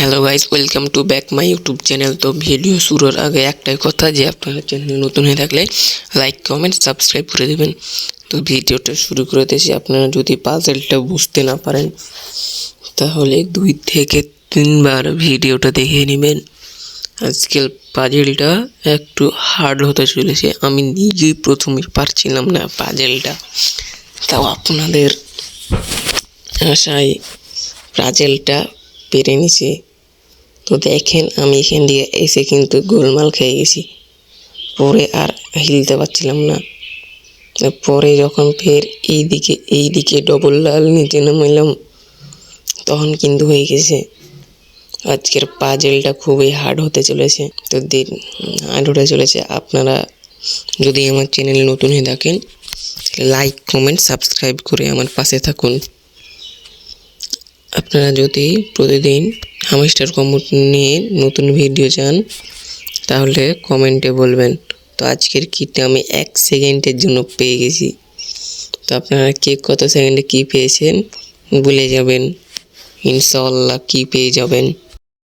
Hello guys, welcome to back my YouTube channel. তো video শুরুর আগে একটাই কথা, যে আপনারা চ্যানেলে নতুন হয়ে থাকলে লাইক কমেন্ট সাবস্ক্রাইব করে দেবেন। তো ভিডিওটা শুরু করে দিয়েছি। আপনারা যদি পাজেলটা বুঝতে না পারেন তাহলে 2 থেকে 3 বার ভিডিওটা দেখে নেবেন। আজকের পাজেলটা একটু হার্ড হতে চলেছে। আমি নিজেই প্রথমে পারছিলাম না পাজেলটা, তাও আপনাদের আশায় পাজেলটা পেরে নিছি। তো দেখেন, আমি এখান দিয়ে এসে কিন্তু গোলমাল খেয়ে গেছি, পরে আর হিলতে পারছিলাম না। পরে যখন ফের এইদিকে ডবল লাল নিচে নামাইলাম, তখন কিন্তু হয়ে গেছে। আজকের পাজেলটা খুবই হার্ড হতে চলেছে। তো হার্ড হতে চলেছে। আপনারা যদি আমার চ্যানেল নতুন হয়ে থাকেন লাইক কমেন্ট সাবস্ক্রাইব করে আমার পাশে থাকুন। আপনারা যদি প্রতিদিন হামস্টার কম্বো নিয়ে নতুন ভিডিও চান তাহলে কমেন্টে বলবেন। তো আজকের কিটটা আমি 1 সেকেন্ডের জন্য পেয়ে গেছি। তো আপনারা কে কত সেকেন্ডে কী পেয়েছেন বলে যাবেন, ইনশাআল্লাহ কী পেয়ে যাবেন।